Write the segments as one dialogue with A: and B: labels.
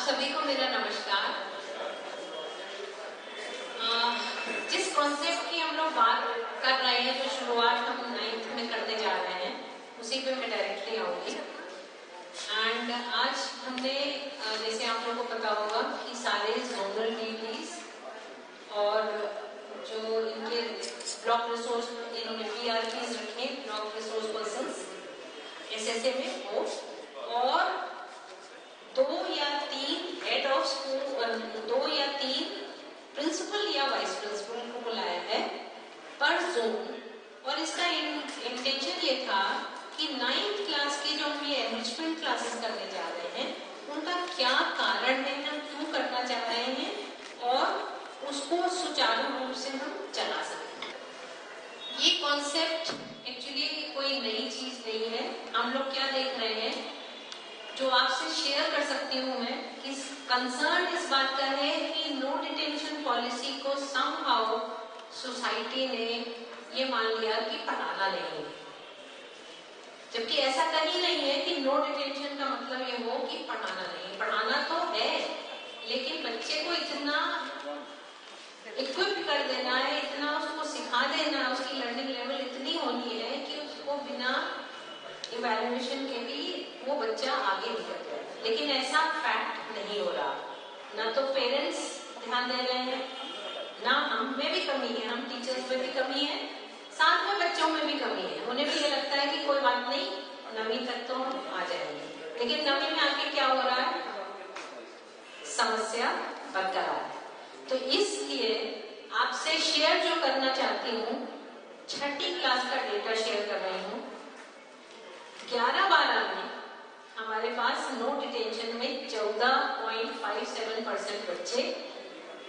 A: सभी को मेरा नमस्कार। जिस कॉन्सेप्ट की हम लोग बात कर रहे हैं, जो शुरुआत हम 9th में करने जा रहे हैं, उसी पे मैं डायरेक्टली आऊंगी। एंड आज हमने जैसे आप लोगों को पता होगा कि सारे जोनल डीटीज और जो इनके ब्लॉक रिसोर्स इन्होंने PRPs रखे, ब्लॉक रिसोर्स पर्संस SSA में वो, और 2 या 3 हेड ऑफ स्कूल, 2 या 3 प्रिंसिपल या वाइस प्रिंसिपल को बुलाया है पर जोन। और इसका इंटेंशन ये था कि 9th क्लास की जो हम ये एनरिचमेंट क्लासेस करने जा रहे हैं, उनका क्या कारण है, हम क्यों करना चाह रहे हैं और उसको सुचारू रूप से हम चला सकें। ये कॉन्सेप्ट एक्चुअली कोई नई चीज नहीं है। हम लोग क्या देख रहे हैं, जो आपसे शेयर कर सकती हूँ मैं, कि कंसर्न इस बात का है कि नो डिटेंशन पॉलिसी को समहाउ सोसाइटी ने ये मान लिया कि पढ़ाना नहीं है, जबकि ऐसा कहीं नहीं है कि नो डिटेंशन का मतलब ये हो कि पढ़ाना नहीं। पढ़ाना तो है, लेकिन बच्चे को इतना इक्विप कर देना है, इतना उसको सिखा देना है, उसकी लर्निंग लेवल इतनी होनी है कि उसको बिना इवैल्यूएशन के भी वो बच्चा आगे निकल जाए। लेकिन ऐसा फैक्ट नहीं हो रहा। ना तो पेरेंट्स ध्यान दे रहे हैं, ना हम में भी कमी है, हम टीचर्स में भी कमी है, साथ में बच्चों में भी कमी है। उन्हें भी ये लगता है कि कोई बात नहीं, 9वीं तक तो हम आ जाएंगे, लेकिन 9वीं में आके क्या हो रहा है, समस्या बरकरार है। तो इसलिए आपसे शेयर जो करना चाहती हूँ, 6ठी क्लास का डेटा शेयर कर रही हूँ। 11-12 में हमारे पास नो डिटेंशन में 14.57% बच्चे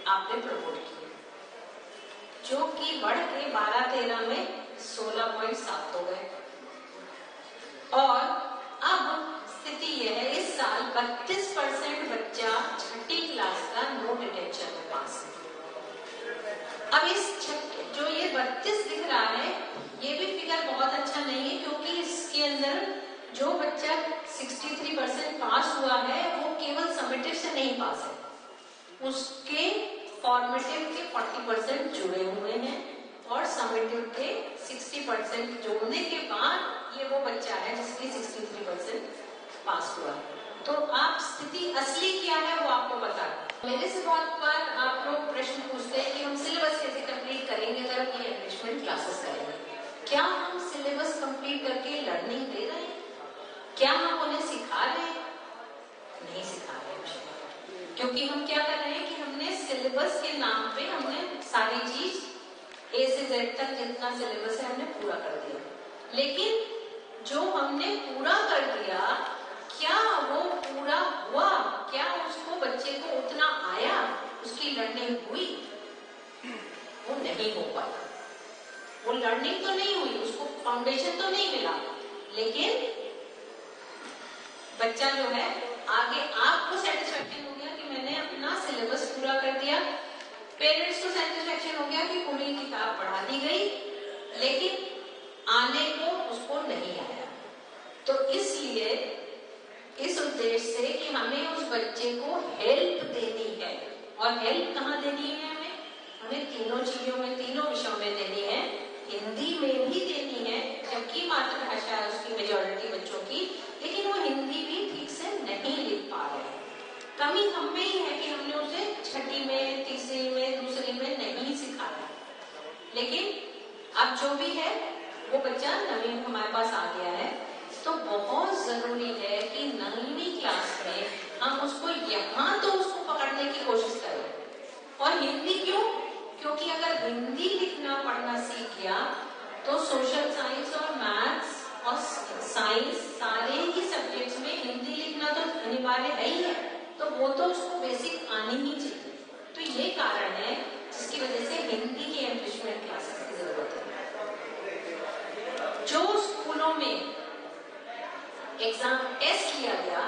A: आपने प्रमोट किए, जो कि बढ़ के 12-13 में 16.7 हो गए। और अब स्थिति यह है, इस साल 32% बच्चा 6ठी क्लास का नो डिटेंशन में पास है। अब इस जो ये 32 दिख रहा है, ये भी फिगर बहुत अच्छा नहीं है, क्योंकि इसके अंदर जो बच्चा 63% पास हुआ है, वो केवल समेटिव से नहीं पास है, उसके फॉर्मेटिव के 40% जुड़े हुए हैं और समेटिव के 60% जोड़ने के बाद ये वो बच्चा है जिसकी 63% पास हुआ है। तो आप स्थिति असली क्या है वो आपको पता है। मेरे से बहुत बार आप लोग प्रश्न पूछते हैं कि हम सिलेबस कैसे कंप्लीट करेंगे अगर हम ये एनरिचमेंट क्लासेस करेंगे। क्या हम सिलेबस कंप्लीट करके लर्निंग दे रहे हैं? क्या हम उन्हें सिखा रहे हैं? नहीं सिखा रहे हैं, क्योंकि हम क्या कर रहे हैं कि हमने सिलेबस के नाम पे हमने सारी चीज A से Z तक जितना सिलेबस है हमने पूरा कर दिया, लेकिन जो हमने पूरा कर दिया, क्या वो पूरा हुआ? क्या उसको बच्चे को उतना आया, उसकी लर्निंग हुई? वो नहीं हो पाया। वो लर्निंग तो नहीं हुई, उसको फाउंडेशन तो नहीं मिला, लेकिन बच्चा जो है आगे, आपको सेटिस्फेक्शन हो गया कि मैंने अपना सिलेबस पूरा कर दिया, पेरेंट्स को सेटिस्फेक्शन हो गया कि पूरी किताब पढ़ा दी गई, लेकिन आने को उसको नहीं आया। तो इसलिए इस उद्देश्य से कि हमें उस बच्चे को हेल्प देनी है, और हेल्प कहाँ देनी है, हमें तीनों चीजों में, तीनों विषयों में देनी है। हिंदी में भी देनी है, जबकि मातृभाषा है उसकी मेजॉरिटी बच्चों की, लेकिन वो हिंदी भी ठीक से नहीं लिख पा रहे हैं। कमी हम में ही है कि हमने उसे 6ठी में, तीसरी में, दूसरी में नहीं सिखाया। लेकिन अब जो भी है वो बच्चा 9वीं में हमारे पास आ गया है, तो बहुत जरूरी है कि 9वीं क्लास में हम उसको यहाँ तो उसको पकड़ने की कोशिश करें। और हिंदी क्यों? क्योंकि अगर हिंदी लिखना पढ़ना सीख गया तो सोशल साइंस और मैथ्स और साइंस सारे ही सब्जेक्ट्स में हिंदी लिखना तो अनिवार्य है ही है, तो वो तो उसको बेसिक आनी ही चाहिए। तो ये कारण है जिसकी वजह से हिंदी की एनरिचमेंट क्लासेस की जरूरत है। जो स्कूलों में एग्जाम टेस्ट लिया गया,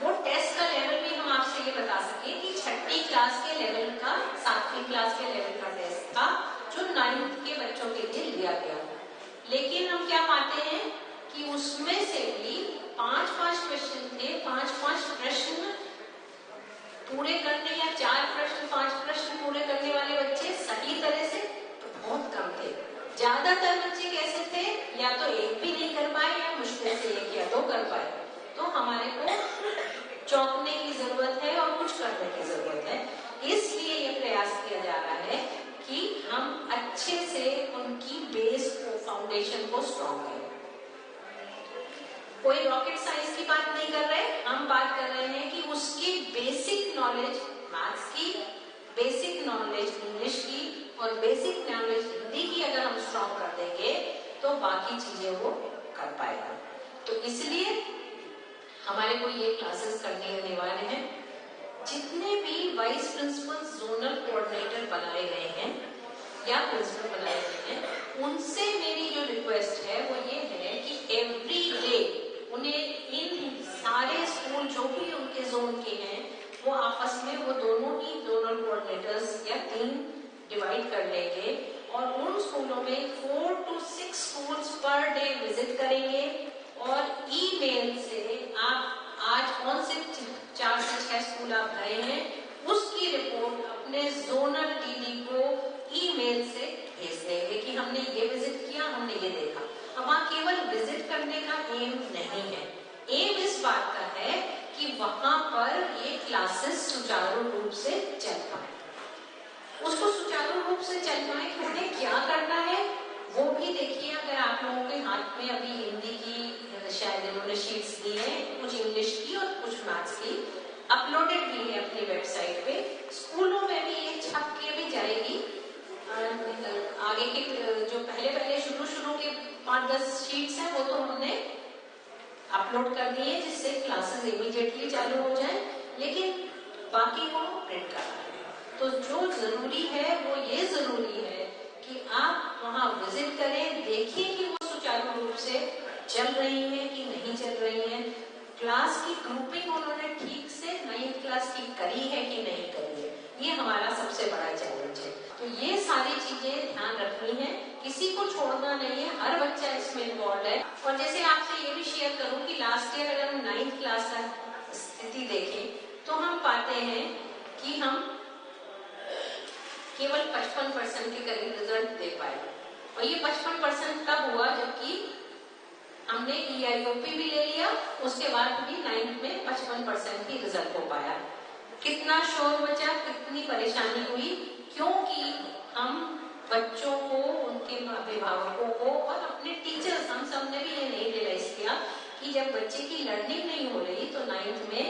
A: वो टेस्ट का लेवल भी हम आपसे ये बता सके कि 6ठी क्लास के लेवल का, 7वीं क्लास के लेवल का टेस्ट था, जो 9th के बच्चों के लिए लिया गया। लेकिन हम क्या पाते हैं कि उसमें से भी 5-5 क्वेश्चन थे, 5-5 प्रश्न पूरे करने या 4 प्रश्न 5 प्रश्न पूरे करने वाले बच्चे सही तरह से बहुत कम थे। ज्यादातर बच्चे कैसे थे, या तो एक भी नहीं कर पाए या मुश्किल से 1 या 2 कर पाए। तो हमारे को चौंकने की जरूरत है और कुछ करने की जरूरत है। इसलिए ये प्रयास किया जा रहा है कि हम अच्छे से उनकी बेस को, फाउंडेशन को स्ट्रॉन्ग करें। कोई रॉकेट साइंस की बात नहीं कर रहे, हम बात कर रहे हैं कि उसकी बेसिक नॉलेज मैथ्स की, बेसिक नॉलेज इंग्लिश की और बेसिक नॉलेज हिंदी की अगर हम स्ट्रॉन्ग कर देंगे तो बाकी चीजें वो कर पाएगा। तो इसलिए हमारे को ये क्लासेस करने अनिवार्य हैं। जितने भी वाइस प्रिंसिपल, जोनल कोऑर्डिनेटर बनाए गए हैं या प्रिंसिपल बनाए गए हैं, उनसे मेरी जो रिक्वेस्ट है वो ये है कि एवरी डे उन्हें इन सारे स्कूल जो भी उनके जोन के हैं वो आपस में वो दोनों ही जोनल कोऑर्डिनेटर्स या 3 डिवाइड कर लेंगे और उन स्कूलों में 4 to 6 schools per day visit करेंगे और ईमेल से आप आज कौन से 4 से 6 स्कूल आप गए हैं उसकी रिपोर्ट अपने जोनल डीडी को ईमेल से भेज देंगे कि हमने ये विजिट किया, हमने ये देखा। अब वहाँ केवल विजिट करने का एम नहीं है, एम इस बात का है कि वहां पर ये क्लासेस सुचारू रूप से चल पाए। उसको सुचारू रूप से चल पाए कि उन्हें क्या करना है वो भी देखिए। अगर आप लोगों के हाथ में अभी हिंदी की शायद इन्होंने शीट्स दी है, कुछ इंग्लिश की और कुछ मैथ्स की, अपलोडेड भी है अपनी वेबसाइट पे। स्कूलों में भी ये छप के भी जाएगी। आगे के जो पहले शुरू के 5-10 शीट्स हैं वो तो हमने अपलोड कर दी है जिससे क्लासेस इमीडिएटली चालू हो जाए, लेकिन बाकी को प्रिंट करना है। तो जो जरूरी है वो ये जरूरी है कि आप वहां विजिट करें, देखिए कि वो सुचारू रूप से चल रही है कि नहीं चल रही है, क्लास की ग्रुपिंग उन्होंने ठीक से 9th क्लास की करी है कि नहीं करी है, ये हमारा सबसे बड़ा चैलेंज है। तो ये सारी चीजें ध्यान रखनी है, किसी को छोड़ना नहीं है, हर बच्चा इसमें इन्वॉल्व है। और जैसे आपसे ये भी शेयर करूं कि लास्ट ईयर अगर हम 9th क्लास का स्थिति देखें तो हम पाते हैं कि हम केवल 55% के करीब रिजल्ट दे पाए। और ये 55% तब हुआ जबकि हमने EIOP भी ले लिया, उसके बाद भी 9th में 55% ही रिजल्ट हो पाया। कितना शोर बचा, कितनी परेशानी हुई, क्योंकि हम बच्चों को, उनके अभिभावकों को और अपने टीचर्स, हम सब ने भी ये नहीं रियलाइज किया कि जब बच्चे की लर्निंग नहीं हो रही तो 9th में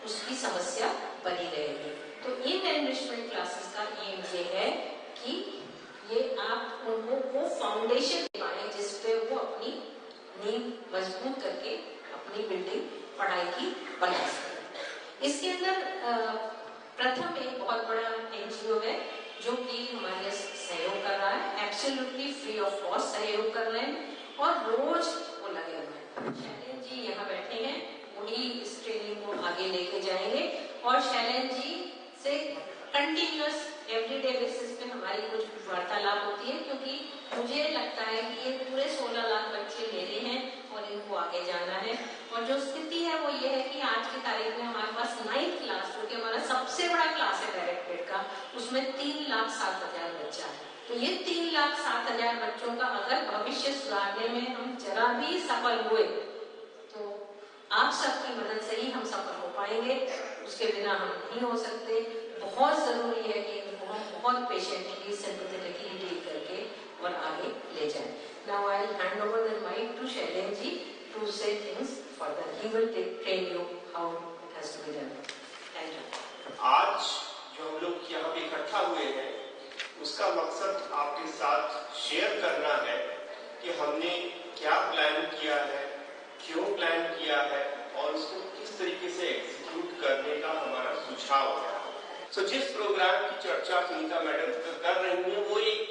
A: उसकी समस्या बनी रहेगी। तो इन एनरिचमेंट क्लासेस का एम ये है कि ये आप उनको वो फाउंडेशन दिलाएं जिसपे वो अपनी नींव मजबूत करके अपनी बिल्डिंग पढ़ाई की बना सके। इसके अंदर प्रथम एक बहुत बड़ा NGO है जो कि हमारे सहयोग कर रहा है, एब्सोल्युटली फ्री ऑफ कॉस्ट सहयोग कर रहे हैं और रोज वो लगे हुए हैं। शैलेन जी यहाँ बैठे हैं, वही इस ट्रेनिंग को आगे लेके जाएंगे और शैलेन जी से कंटिन्यूअस एवरीडे बेसिस पे हमारी कुछ वार्तालाप होती है, क्योंकि मुझे लगता है कि ये पूरे 16 लाख बच्चे मेरे हैं और इनको आगे जाना है। और जो स्थिति है वो ये है कि आज की तारीख में हमारे पास 9th क्लास, जो कि हमारा सबसे बड़ा क्लास है डायरेक्टेड का, उसमें 3,07,000 बच्चा है। तो ये 3,07,000 बच्चों का अगर भविष्य सुधारने में हम जरा भी सफल हुए तो आप सबकी मदद से ही हम सफल हो पाएंगे, उसके बिना हम नहीं हो सकते। बहुत जरूरी है कि इनको हम बहुत पेशेंटली, सिंपैथेटिकली डील करके और आगे ले जाएं। Now I'll hand over the mic to Shailen ji to say things further. He will train you how it has to be done. Thank you.
B: आज जो हम लोग यहाँ पे इकट्ठा हुए हैं उसका मकसद आपके साथ शेयर करना है कि हमने क्या प्लान किया है, क्यों प्लान किया है और उसको किस तरीके से एग्जीक्यूट करने का हमारा सुझाव है। So, जिस प्रोग्राम की चर्चा सुनीता मैडम कर रही है वो एक,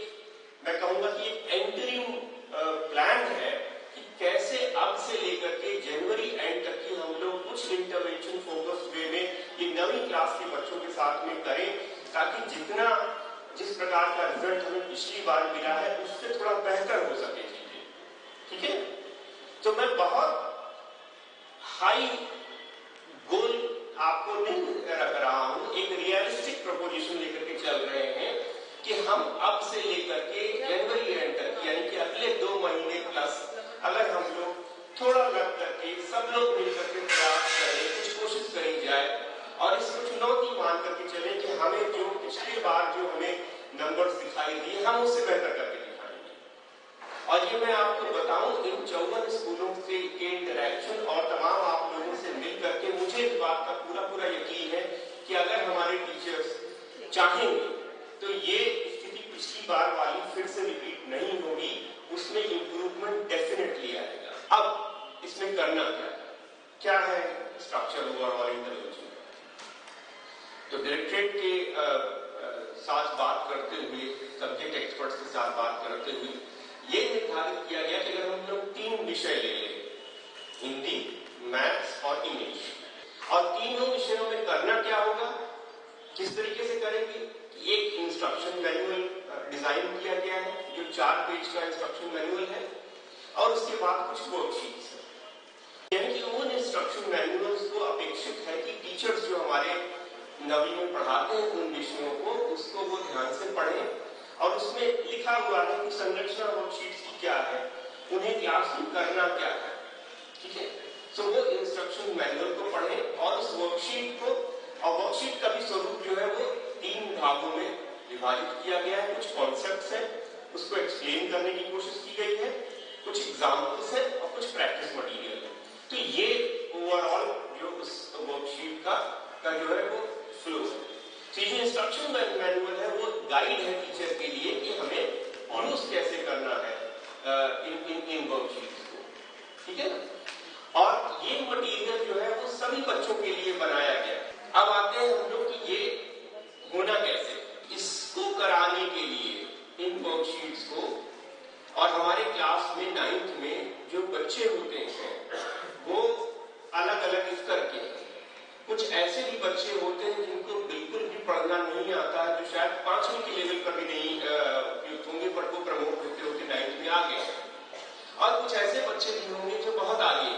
B: मैं कहूंगा कि एक एंटरिंग प्लान है कि कैसे अब से लेकर के जनवरी एंड तक की हम लोग कुछ इंटरवेंशन फोकस वे में ये 9वीं क्लास के बच्चों के साथ में करें, ताकि जिस प्रकार का रिजल्ट हमें पिछली बार मिला है उससे थोड़ा बेहतर हो सके चीजें। ठीक है, तो मैं बहुत हाई गोल आपको नहीं रख रहा हूं, एक रियलिस्टिक प्रपोजिशन लेकर के चल रहे हैं कि हम अब से लेकर के जनवरी एंड तक, यानी कि अगले 2 महीने प्लस, अगर हम लोग थोड़ा लग करके सब लोग मिलकर के प्रयास करें, कुछ कोशिश करी जाए और इसको चुनौती मान करके चले कि हमें जो पिछली बार जो हमें नंबर्स दिखाई दिए हम उससे बेहतर करके दिखाएंगे। और ये मैं आपको बताऊं, इन 54 स्कूलों से के इंटरेक्शन और तमाम आप लोगों से मिल करके मुझे इस बात का पूरा यकीन है कि अगर हमारे टीचर्स चाहेंगे तो ये स्थिति पिछली बार वाली फिर से रिपीट नहीं होगी, उसमें इंप्रूवमेंट डेफिनेटली आएगा। अब इसमें करना क्या है स्ट्रक्चर ओवरऑल इंटरवेंशन। तो डायरेक्टरेट के साथ बात करते हुए, सब्जेक्ट एक्सपर्ट्स के साथ बात करते हुए ये निर्धारित किया गया कि अगर हम लोग 3 विषय ले लें, हिंदी, मैथ्स और इंग्लिश, और तीनों विषयों में करना क्या होगा, किस तरीके से करेंगे, एक इंस्ट्रक्शन मैनुअल डिजाइन किया गया है जो 4 पेज का इंस्ट्रक्शन मैनुअल है और उसके बाद कुछ वर्कशीट्स है। यानी कि उन इंस्ट्रक्शन मैनुअल्स को अपेक्षित है कि टीचर्स जो हमारे 9वीं में पढ़ाते हैं उन विषयों को, उसको वो ध्यान से पढ़ें और उसमें लिखा हुआ है कि संरचना वर्कशीट्स की क्या है, उन्हें क्लास में करना क्या है, ठीक है। सो वो इंस्ट्रक्शन मैनुअल को पढ़ें और उस वर्कशीट को, और वर्कशीट का भी स्वरूप जो है वो 3 भागों में विभाजित किया गया है। कुछ कॉन्सेप्ट्स हैं, उसको एक्सप्लेन करने की कोशिश की गई है, कुछ एग्जाम्पल्स हैं और कुछ प्रैक्टिस मटीरियल है। तो ये ओवरऑल जो उस वर्कशीट का जो है वो फ्लो है। तो ये इंस्ट्रक्शन मैनुअल है वो गाइड है टीचर के लिए कि हमें यूज कैसे करना है इन वर्कशीट्स को, ठीक है ना। और ये मटीरियल जो है वो सभी बच्चों के लिए बनाया गया। अब आते हैं हम लोग कि ये होना कैसे, इसको कराने के लिए इन वर्कशीट्स को, और हमारे क्लास में 9th में जो बच्चे होते हैं वो अलग अलग स्तर के, कुछ ऐसे भी बच्चे होते हैं जिनको बिल्कुल भी पढ़ना नहीं आता है, जो शायद 5वीं के लेवल पर भी नहीं उपयुक्त होंगे, पर वो प्रमोट होते होते 9th में आ गए, और कुछ ऐसे बच्चे भी होंगे जो बहुत आगे।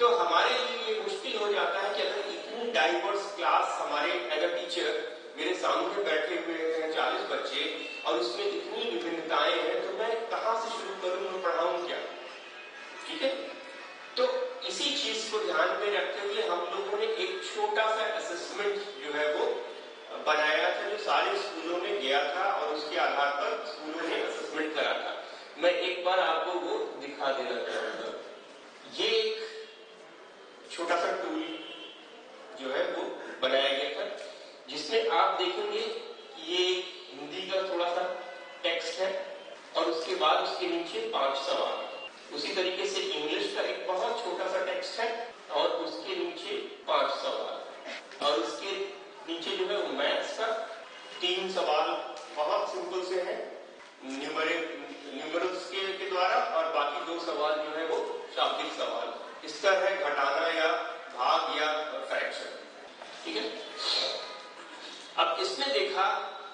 B: तो हमारे लिए ये मुश्किल हो जाता है कि अगर इतनी डाइवर्स क्लास हमारे एज अ टीचर, मेरे सामने बैठे हुए हैं 40 बच्चे और उसमें इतनी विभिन्नताएं हैं, तो मैं कहां से शुरू करूं और पढ़ाऊं क्या, ठीक है। तो इसी चीज को ध्यान में रखते हुए हम लोगों ने एक छोटा सा असेसमेंट जो है वो बनाया था, जो सारे स्कूलों में गया था और उसके आधार पर स्कूलों ने असेसमेंट करा था। मैं एक बार आपको वो दिखा देना चाहूंगा। ये एक छोटा सा टूल जो है वो बनाया गया था, जिसमें आप देखेंगे कि ये हिंदी का थोड़ा सा टेक्स्ट है और उसके बाद उसके नीचे 5 सवाल। उसी तरीके से इंग्लिश का एक बहुत छोटा सा टेक्स्ट है और उसके नीचे 5 सवाल, और उसके नीचे जो है वो मैथ्स का 3 सवाल बहुत सिंपल से है न्यूमरल्स के द्वारा, और बाकी 2 सवाल जो है वो शाब्दिक सवाल। स्तर है घटाना या भाग या फ्रैक्शन, ठीक है। अब इसमें देखा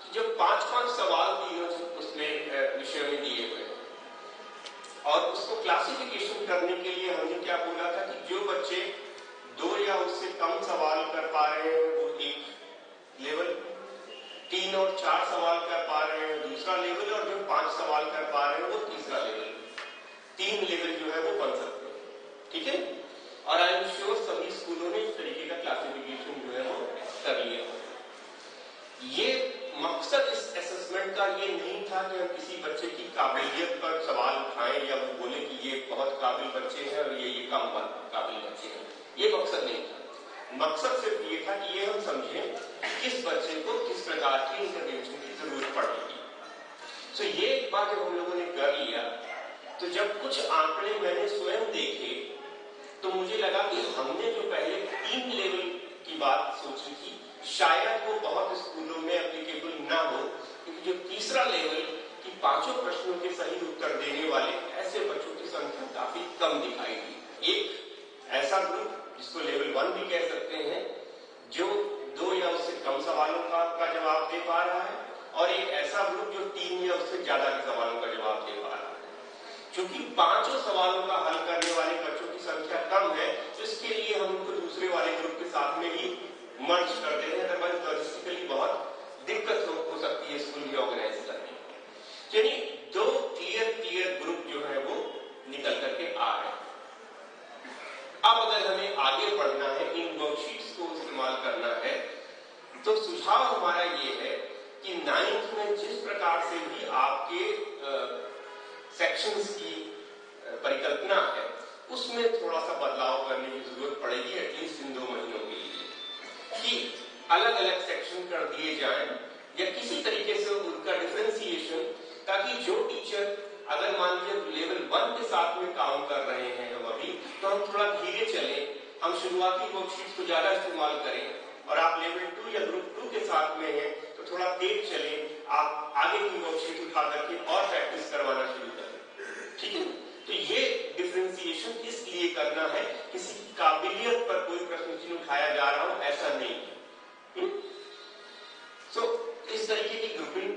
B: कि जो 5-5 सवाल तीनों उसमें विषय में दिए हुए, और उसको क्लासिफिकेशन करने के लिए हमने क्या बोला था कि जो बच्चे 2 या उससे कम सवाल कर पा रहे हैं वो एक लेवल, 3 और 4 सवाल कर पा रहे हैं दूसरा लेवल, और जो 5 सवाल कर पा रहे हैं वो तीसरा लेवल। 3 लेवल जो है वो बन सकते हैं, ठीक है। और आई एम श्योर सभी स्कूलों ने इस तरीके का क्लासिफिकेशन जो है वो कर लिया। ये मकसद इस असेसमेंट का ये नहीं था कि हम किसी बच्चे की काबिलियत पर सवाल उठाएं या वो बोले कि ये बहुत काबिल बच्चे हैं और ये कम काबिल बच्चे हैं, ये मकसद नहीं था। मकसद सिर्फ ये था कि ये हम समझें किस बच्चे को किस प्रकार की इंटरवेंशन की जरूरत पड़ेगी। सो ये एक बार जब हम लोगों ने कर लिया, तो जब कुछ आंकड़े मैंने स्वयं देखे तो मुझे लगा कि हमने जो पहले 3 लेवल की बात सोची थी शायद वो बहुत स्कूलों में एप्लीकेबल ना हो, क्योंकि जो तीसरा लेवल की 5 प्रश्नों के सही उत्तर देने वाले ऐसे बच्चों की संख्या काफी कम दिखाई दी। एक ऐसा ग्रुप जिसको लेवल 1 भी कह सकते हैं, जो 2 या उससे कम सवालों का जवाब दे पा रहा है, और एक ऐसा ग्रुप जो 3 या उससे ज्यादा के सवालों का जवाब दे पा रहा है। क्योंकि 5 सवालों का हल करने वाले बच्चों की संख्या कम है, तो इसके लिए हम उनको दूसरे वाले ग्रुप के साथ में ही मर्ज कर दे रहे हैं, अदरवाइज लॉजिस्टिकली बहुत दिक्कत हो सकती है स्कूल में ऑर्गेनाइज करने। यानी दो क्लियर ग्रुप जो है वो निकल करके आ रहे हैं। अब अगर हमें आगे बढ़ना है, इन वर्कशीट्स को इस्तेमाल करना है, तो सुझाव हमारा ये है कि 9th में जिस प्रकार से भी आपके सेक्शंस की परिकल्पना है उसमें थोड़ा सा बदलाव करने की जरूरत पड़ेगी, एटलीस्ट इन 2 महीनों के लिए, कि अलग अलग सेक्शन कर दिए जाएं या किसी तरीके से उनका डिफरेंशिएशन, ताकि जो टीचर अगर मान लीजिए लेवल 1 के साथ में काम कर रहे हैं हम अभी, तो हम थोड़ा धीरे चलें, हम शुरुआती वर्कशीट्स को ज्यादा इस्तेमाल करें, और आप लेवल 2 या ग्रुप 2 के साथ में हैं तो थोड़ा तेज चलें, आप आगे की वर्कशीट उठा करके और प्रैक्टिस करवाना शुरू करें। ठीक है, तो ये डिफरेंशिएशन इसलिए करना है, किसी की काबिलियत पर कोई प्रश्न चिन्ह उठाया जा रहा हो ऐसा नहीं। सो इस तरीके की ग्रुपिंग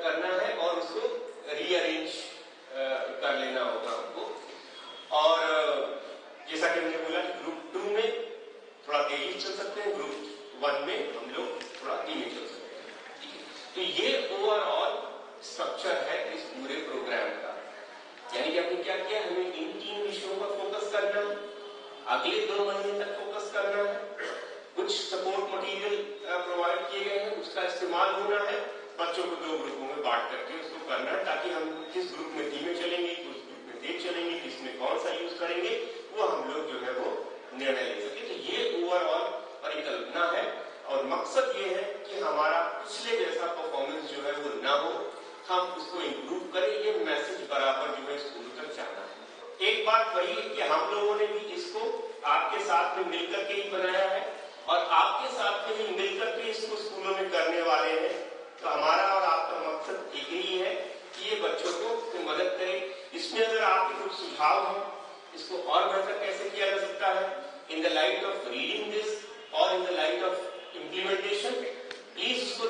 B: करना है और उसको रीअरेंज कर लेना होगा हमको। और जैसा कि हमने बोला कि ग्रुप 2 में थोड़ा तेजी चल सकते हैं, ग्रुप 1 में हम लोग थोड़ा धीमे चल सकते हैं। तो ये ओवरऑल स्ट्रक्चर है इस पूरे प्रोग्राम का। यानी कि हमने क्या किया, हमें इन 3 विषयों पर फोकस करना है, अगले 2 महीने तक फोकस करना है, कुछ सपोर्ट मटेरियल प्रोवाइड किए गए हैं उसका इस्तेमाल होना है, बच्चों को 2 ग्रुपों में बांट करके उसको करना है, ताकि हम किस ग्रुप में धीमे चलेंगे, किस ग्रुप में तेज चलेंगे, किसमें कौन सा यूज करेंगे, वो हम लोग जो है वो निर्णय ले सके। तो ये ओवरऑल परिकल्पना है और मकसद ये है कि हमारा पिछले जैसा परफॉर्मेंस जो है वो ना हो, हम उसको इम्प्रूव करें, ये मैसेज बराबर जो है स्कूल तक जाना है। एक बात वही है कि हम लोगों ने भी इसको आपके साथ में मिलकर के ही बनाया है और आपके साथ में ही मिलकर के इसको स्कूलों में करने वाले हैं। तो हमारा और आपका मकसद एक ही है कि ये बच्चों को मदद करें। इसमें अगर आपके कुछ सुझाव हो, इसको और बेहतर कैसे किया जा सकता है, in the light of reading this और in the light of implementation, please इसको